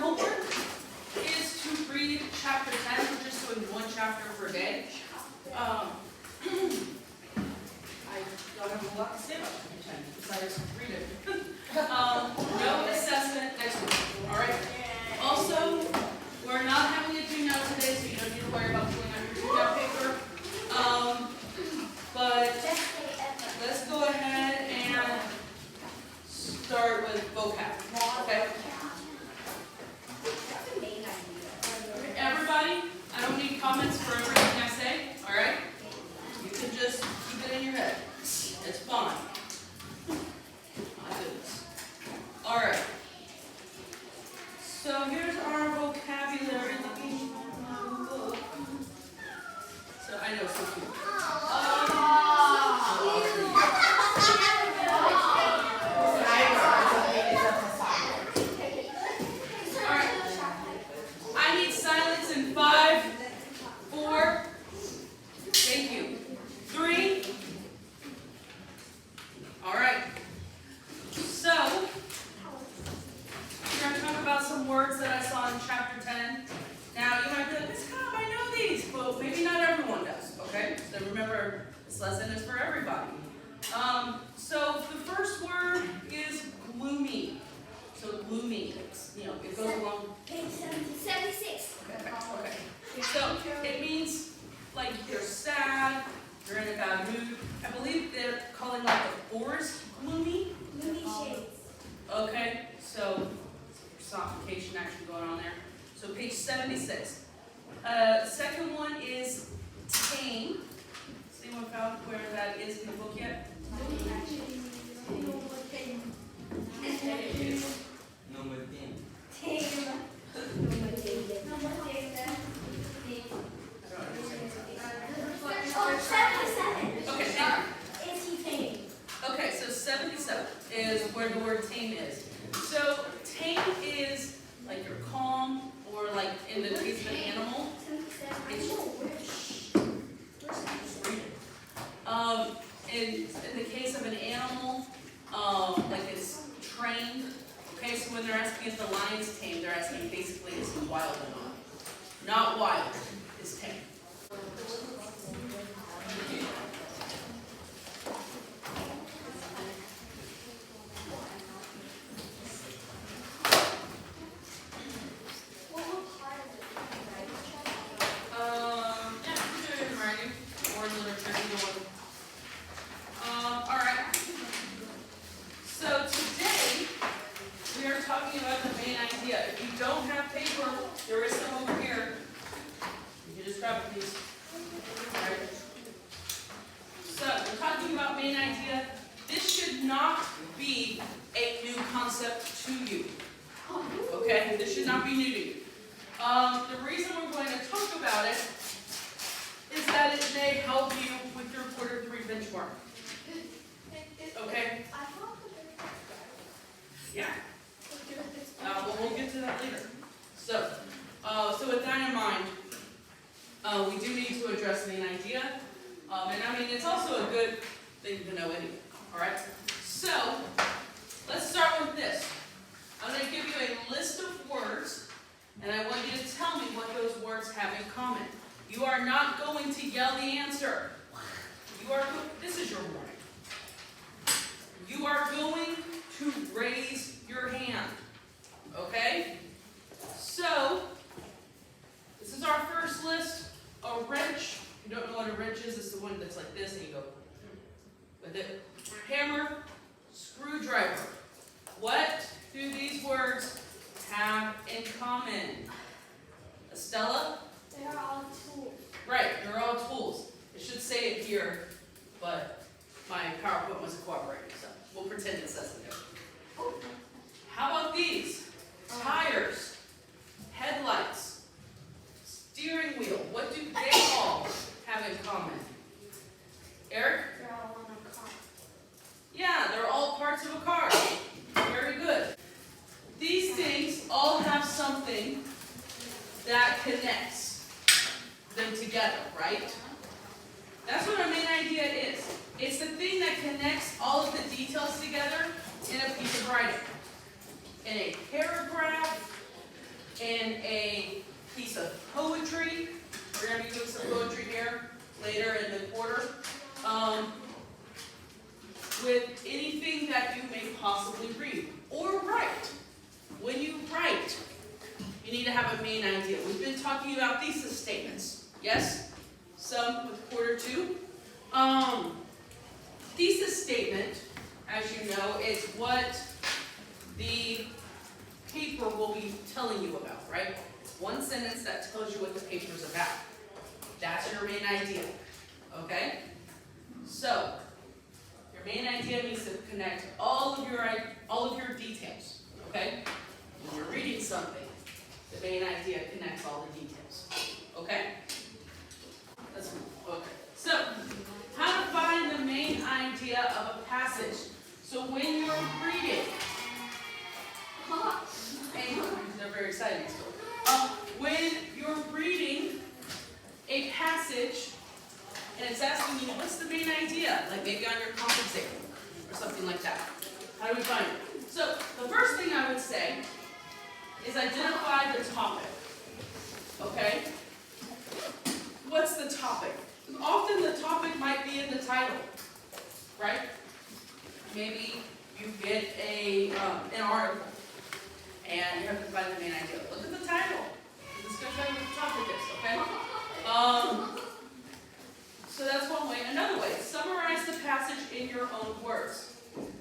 homework is to read chapter 10. We're just doing one chapter per day. I don't have a lot to say about chapter 10 besides read it. No assessment next week. All right. Also, we're not having a do-now today, so you don't need to worry about pulling out your do-now paper. But let's go ahead and start with vocab. Okay. Everybody, I don't need comments for everything I say. All right. You can just keep it in your head. It's fine. My goodness. All right. So here's our vocabulary. Let me look. So I know, so cute. Alright. I need silence in 5, 4, thank you, 3. Alright. So, we're going to talk about some words that I saw in chapter 10. Now, you might be like, Miss Cobb, I know these, but maybe not everyone does, okay? So remember, this lesson is for everybody. So the first word is gloomy. So gloomy, it goes along. Page 76. Okay. So it means like you're sad, you're in a bad mood. I believe they're calling like the forest gloomy. Gloomy shades. Okay, so personification actually going on there. So page 76. Second one is tame. Has anyone found where that is in the book yet? Number 10. Okay, okay, so 77 is where the word tame is. So tame is like you're calm, or like in the case of an animal, it's in the case of an animal, like it's trained. Okay, so when they're asking if the lion's tame, they're asking basically is he wild or not? Not wild, is tame. Talking about the main idea. If you don't have paper, there is some over here. You can just grab these. Right. So we're talking about main idea. This should not be a new concept to you. Okay? This should not be new to you. The reason we're going to talk about it is that it may help you with your quarter 3 benchmark. Okay? Yeah. We'll get to that later. So with that in mind, we do need to address the main idea. And I mean, it's also a good thing to know anyway. All right? So let's start with this. I'm going to give you a list of words, and I want you to tell me what those words have in common. You are not going to yell the answer. This is your warning. You are going to raise your hand. Okay? So, this is our first list. A wrench. If you don't know what a wrench is, it's the one that's like this, and you go with it. Hammer, screwdriver. What do these words have in common? Estella? They're all tools. Right, they're all tools. It should say it here, but my PowerPoint wasn't cooperating, so we'll pretend it says it there. How about these? Tires, headlights, steering wheel. What do they all have in common? Eric? They're all on a car. Yeah, they're all parts of a car. Very good. These things all have something that connects them together, right? That's what our main idea is. It's the thing that connects all of the details together in a piece of writing. In a paragraph, in a piece of poetry. We're going to be doing some poetry here later in the quarter. With anything that you may possibly read or write. When you write, you need to have a main idea. We've been talking about thesis statements, yes? Some with quarter 2. Thesis statement, as you know, is what the paper will be telling you about, right? One sentence that tells you what the paper is about. That's your main idea, okay? So, your main idea needs to connect all of your details, okay? When you're reading something, the main idea connects all the details, okay? Let's move. Okay. So, how to find the main idea of a passage. So when you're reading, and they're very exciting still. When you're reading a passage and it's asking you, what's the main idea? Like maybe on your conference table or something like that. How do we find it? So the first thing I would say is identify the topic. Okay? What's the topic? Often the topic might be in the title, right? Maybe you get an article and you have to find the main idea. Look at the title. This is going to tell you what the topic is, okay? So that's one way. Another way, summarize the passage in your own words.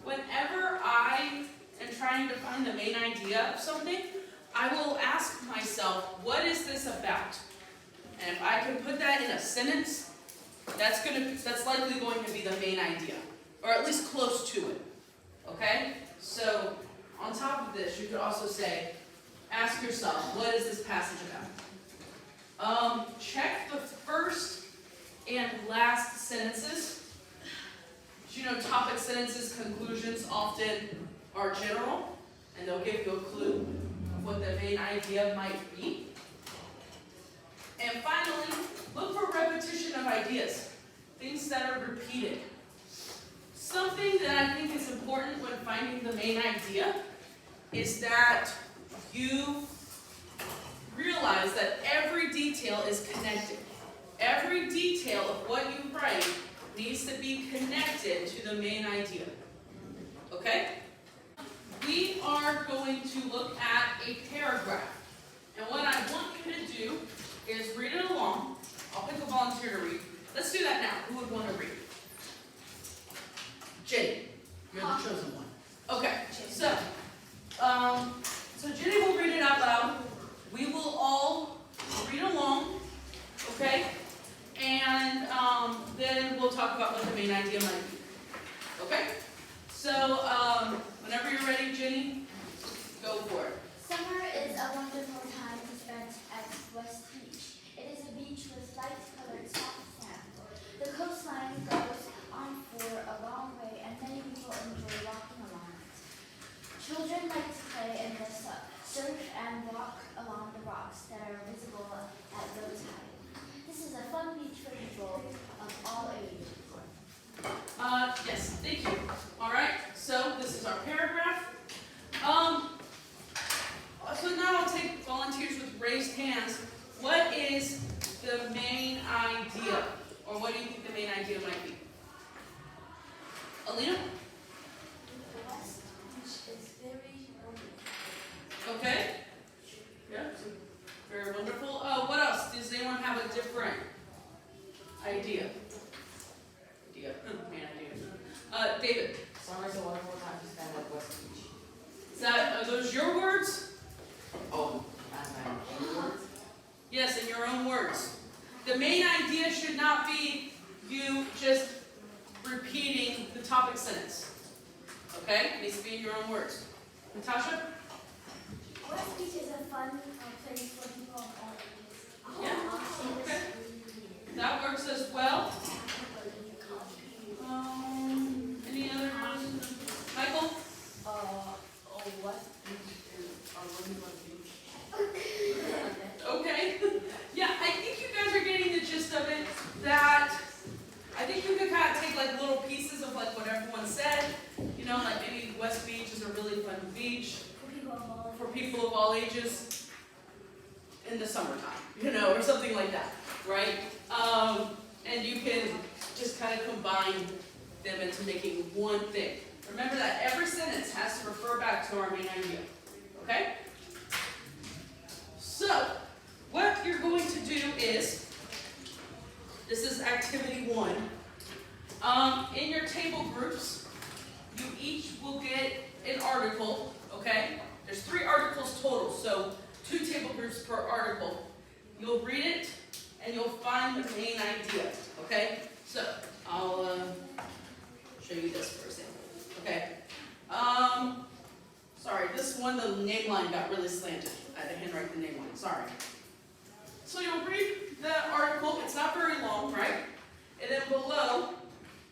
Whenever I am trying to find the main idea of something, I will ask myself, what is this about? And if I can put that in a sentence, that's likely going to be the main idea, or at least close to it. Okay? So, on top of this, you could also say, ask yourself, what is this passage about? Check the first and last sentences. You know, topic sentences, conclusions often are general, and they'll give you a clue of what the main idea might be. And finally, look for repetition of ideas, things that are repeated. Something that I think is important when finding the main idea is that you realize that every detail is connected. Every detail of what you write needs to be connected to the main idea. Okay? We are going to look at a paragraph. And what I want you to do is read it along. I'll pick a volunteer to read. Let's do that now. Who would want to read? Jenny, you're the chosen one. Okay, so Jenny will read it out loud. We will all read along, okay? And then we'll talk about what the main idea might be. Okay? So whenever you're ready, Jenny, go for it. Summer is a wonderful time to spend at West Beach. It is a beach with light-colored soft sand. The coastline goes on for a long way, and many people enjoy walking along it. Children like to play in the surf and walk along the rocks that are visible at low tide. This is a fun beach for people of all ages. Yes, thank you. All right, so this is our paragraph. So now I'll take volunteers with raised hands. What is the main idea? Or what do you think the main idea might be? Alina? The West Beach is very wonderful. Okay. Yeah, very wonderful. What else? Does anyone have a different idea? Main idea. David? Summer is a wonderful time to spend at West Beach. Are those your words? Oh, and my own words? Yes, in your own words. The main idea should not be you just repeating the topic sentence. Okay? It needs to be in your own words. Natasha? West Beach is a fun place for people of all ages. Yeah. Okay. That works as well. Any other questions? Michael? West Beach is a really good beach. Okay. Yeah, I think you guys are getting the gist of it. That I think you could kind of take like little pieces of like what everyone said. You know, like maybe West Beach is a really fun beach For people of all for people of all ages. in the summertime, or something like that, right? And you can just kind of combine them into making one thing. Remember that every sentence has to refer back to our main idea, okay? So, what you're going to do is, this is activity 1. In your table groups, you each will get an article, okay? There's 3 articles total, so 2 table groups per article. You'll read it, and you'll find the main idea, okay? So, I'll show you this for example, okay? Sorry, this one, the name line got really slanted. I had to handwrite the name line, sorry. So you'll read the article, it's not very long, right? And then below,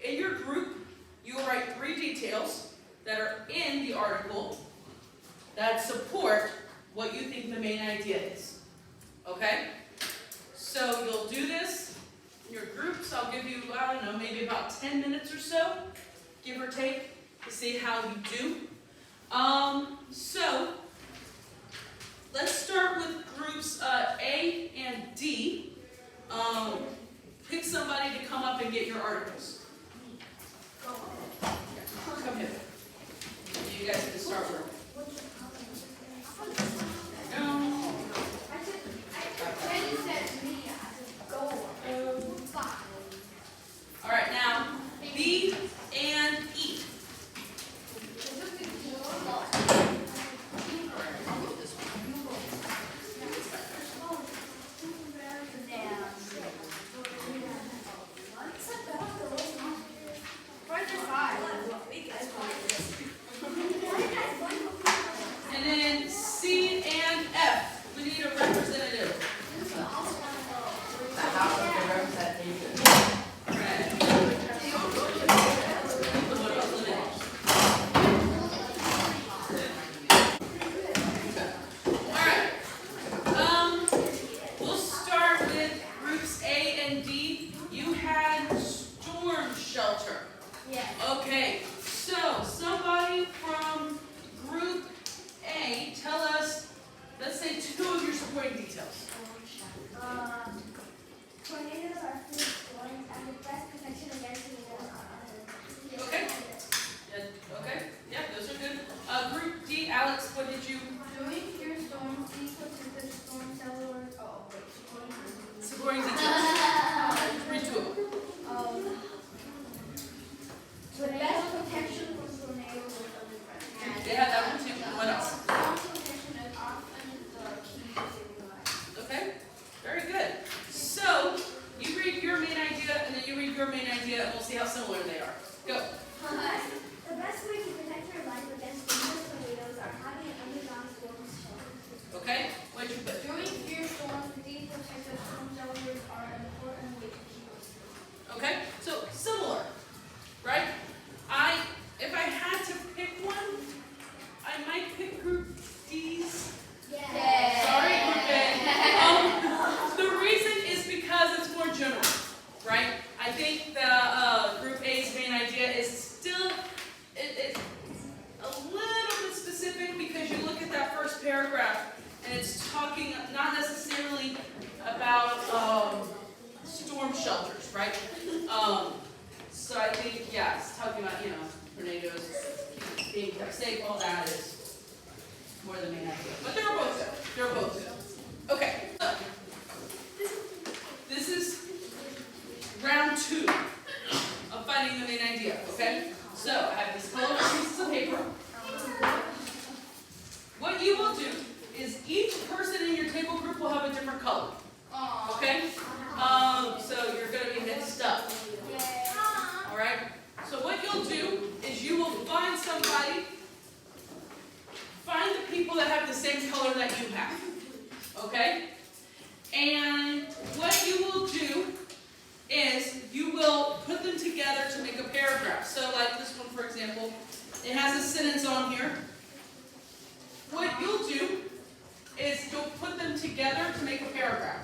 in your group, you'll write 3 details that are in the article that support what you think the main idea is, okay? So you'll do this in your groups. I'll give you, I don't know, maybe about 10 minutes or so, give or take, to see how you do. So let's start with groups A and D. Pick somebody to come up and get your articles. Come here. You guys can start working. All right, now B and E. And then C and F. We need a representative. The house of the representation. Right. What about Lynette? All right. We'll start with groups A and D. You had storm shelter. Yes. Okay. So somebody from group A, tell us, let's say 2 of your supporting details. Tornadoes are food storms and the best protection against tornadoes are under. Okay. Yeah, okay. Yeah, those are good. Group D, Alex, what did you? During fear storms, equal to the storm cellular. Oh, wait. Supporting details. Read 2 of them. The best protection from tornadoes is under pressure. They have that one too. What else? Storm protection is often the key to saving lives. Okay. Very good. So you read your main idea, and then you read your main idea, and we'll see how similar they are. Go. The best way to protect your life against dangerous tornadoes are having an underground storm shelter. Okay. What did you put? During fear storms, these protective storm shelters are an important way to keep us safe. Okay. So similar, right? If I had to pick one, I might pick group D's. Sorry, group A. The reason is because it's more general, right? I think the group A's main idea is still it's a little bit specific because you look at that first paragraph and it's talking not necessarily about storm shelters, right? So I think, yeah, it's talking about, tornadoes, being kept safe, all that is more the main idea. But they're both good. They're both good. Okay, so this is round 2 of finding the main idea, okay? So I have these colorful pieces of paper. What you will do is each person in your table group will have a different color, okay? So you're going to be mixed up. All right? So what you'll do is you will find the people that have the same color that you have, okay? And what you will do is you will put them together to make a paragraph. So like this one, for example, it has a sentence on here. What you'll do is you'll put them together to make a paragraph.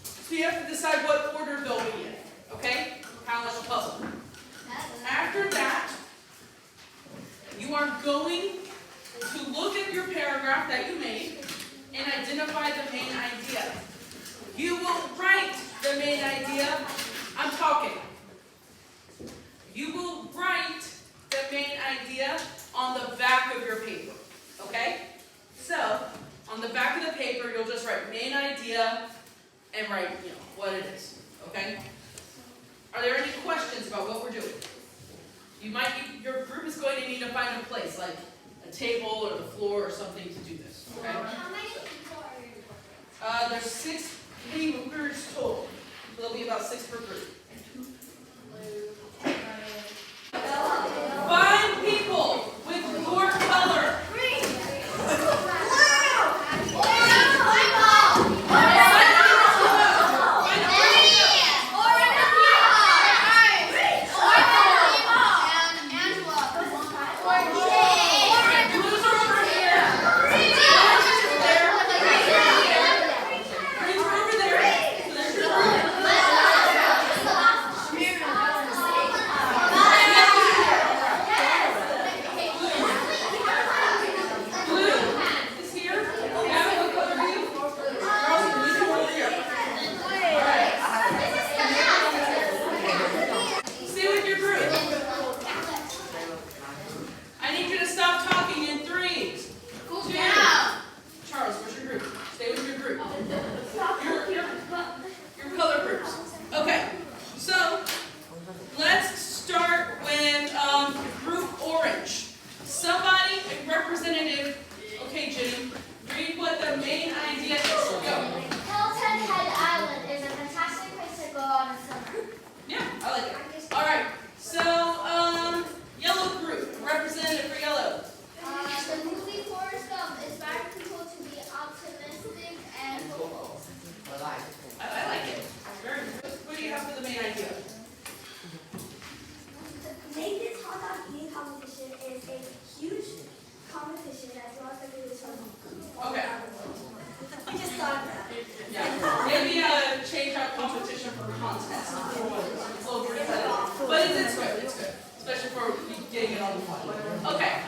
So you have to decide what order they'll be in, okay? Kind of like a puzzle. After that, you are going to look at your paragraph that you made and identify the main idea. main idea and write, what it is, okay? Are there any questions about what we're doing? Your group is going to need to find a place, like a table or the floor or something to do this, okay? How many people are in the group? There's 6 groups total, so there'll be about 6 per group. 5 people with your color. Okay,